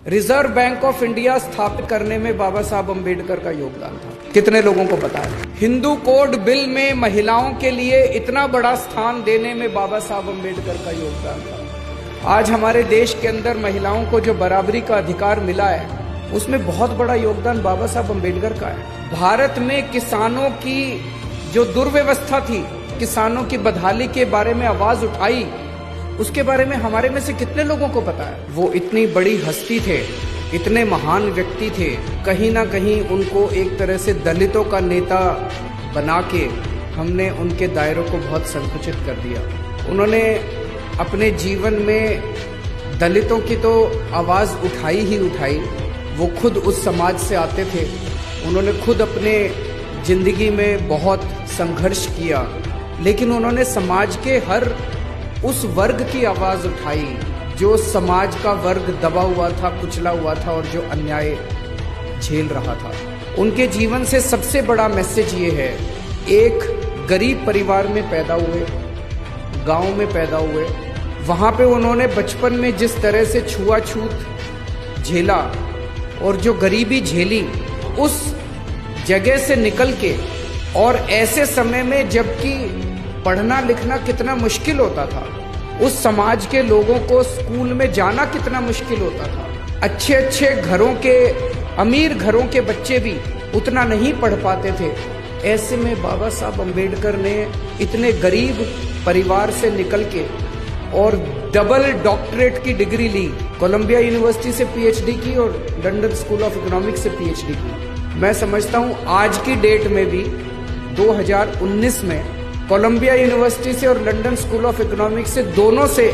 Reserve bank of India स्थापित करने में बाबा साहब अम्बेडकर का योगदान था। कितने लोगों को पता है? हिंदू कोड बिल में महिलाओं के लिए इतना बड़ा स्थान देने में बाबा साहब अम्बेडकर का योगदान था। आज हमारे देश के अंदर महिलाओं को जो बराबरी का अधिकार मिला है, उसमें बहुत बड़ा योगदान बाबा साहब अम्बेडकर का है। भारत में किसानों की जो दुर्व्यवस्था थी, किसानों की बदहाली के बारे में आवाज उठाई, उसके बारे में हमारे में से कितने लोगों को पता है? वो इतनी बड़ी हस्ती थे, इतने महान व्यक्ति थे, कहीं ना कहीं उनको एक तरह से दलितों का नेता बना के हमने उनके दायरों को बहुत संकुचित कर दिया। उन्होंने अपने जीवन में दलितों की तो आवाज़ उठाई ही उठाई। वो खुद उस समाज से आते थे, उन्होंने खुद अपने जिंदगी में बहुत संघर्ष किया, लेकिन उन्होंने समाज के हर उस वर्ग की आवाज उठाई जो समाज का वर्ग दबा हुआ था, कुचला हुआ था और जो अन्याय झेल रहा था। उनके जीवन से सबसे बड़ा मैसेज ये है, एक गरीब परिवार में पैदा हुए, गांव में पैदा हुए, वहां पे उन्होंने बचपन में जिस तरह से छुआछूत झेला और जो गरीबी झेली, उस जगह से निकल के, और ऐसे समय में जबकि पढ़ना लिखना कितना मुश्किल होता था, उस समाज के लोगों को स्कूल में जाना कितना मुश्किल होता था। अच्छे अच्छे घरों के, अमीर घरों के बच्चे भी उतना नहीं पढ़ पाते थे। ऐसे में बाबा साहब अम्बेडकर ने इतने गरीब परिवार से निकल के और डबल डॉक्टरेट की डिग्री ली, कोलंबिया यूनिवर्सिटी से पीएचडी की और लंदन स्कूल ऑफ इकोनॉमिक्स से पीएचडी की। मैं समझता हूँ आज की डेट में भी 2019 में कोलंबिया यूनिवर्सिटी से और लंदन स्कूल ऑफ इकोनॉमिक्स से, दोनों से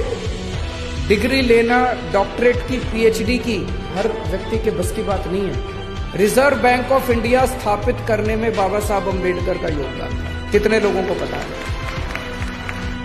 डिग्री लेना, डॉक्टरेट की, पीएचडी की, हर व्यक्ति के बस की बात नहीं है। रिजर्व बैंक ऑफ इंडिया स्थापित करने में बाबा साहब अम्बेडकर का योगदान था। कितने लोगों को पता है?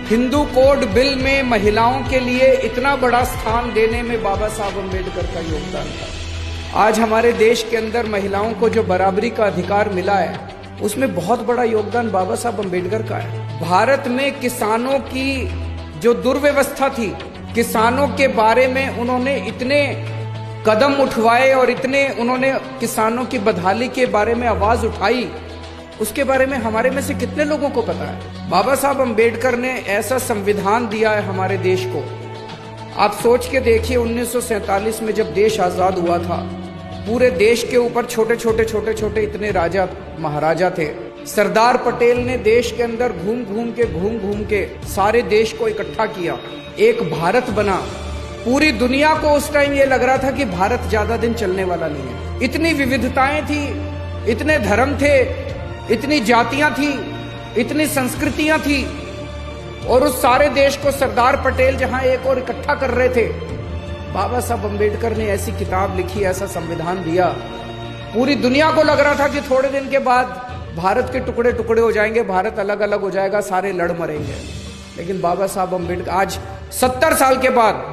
हिंदू कोड बिल में महिलाओं के लिए इतना बड़ा स्थान देने में बाबा साहब अम्बेडकर का योगदान था। आज हमारे देश के अंदर महिलाओं को जो बराबरी का अधिकार मिला है, उसमें बहुत बड़ा योगदान बाबा साहब अम्बेडकर का है। भारत में किसानों की जो दुर्व्यवस्था थी, किसानों के बारे में उन्होंने इतने कदम उठवाए और इतने उन्होंने किसानों की बदहाली के बारे में आवाज उठाई, उसके बारे में हमारे में से कितने लोगों को पता है? बाबा साहब अम्बेडकर ने ऐसा संविधान दिया है हमारे देश को। आप सोच के देखिए, 1947 में जब देश आजाद हुआ था, पूरे देश के ऊपर छोटे छोटे इतने राजा महाराजा थे। सरदार पटेल ने देश के अंदर घूम घूम के सारे देश को इकट्ठा किया, एक भारत बना। पूरी दुनिया को उस टाइम ये लग रहा था कि भारत ज्यादा दिन चलने वाला नहीं है। इतनी विविधताएं थी, इतने धर्म थे, इतनी जातियां थी, इतनी संस्कृतियां थी, और उस सारे देश को सरदार पटेल जहां एक और इकट्ठा कर रहे थे, बाबा साहब अम्बेडकर ने ऐसी किताब लिखी, ऐसा संविधान दिया। पूरी दुनिया को लग रहा था कि थोड़े दिन के बाद भारत के टुकड़े टुकड़े हो जाएंगे, भारत अलग अलग हो जाएगा, सारे लड़ मरेंगे। लेकिन बाबा साहब अम्बेडकर, आज 70 साल के बाद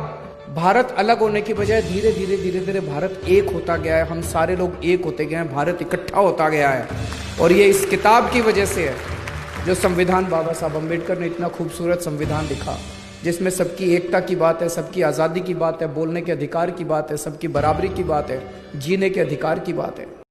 भारत अलग होने की बजाय धीरे धीरे भारत एक होता गया है। हम सारे लोग एक होते गए हैं, भारत इकट्ठा होता गया है। और ये इस किताब की वजह से है, जो संविधान बाबा साहब अम्बेडकर ने इतना खूबसूरत संविधान लिखा, जिसमें सबकी एकता की बात है, सबकी आज़ादी की बात है, बोलने के अधिकार की बात है, सबकी बराबरी की बात है, जीने के अधिकार की बात है।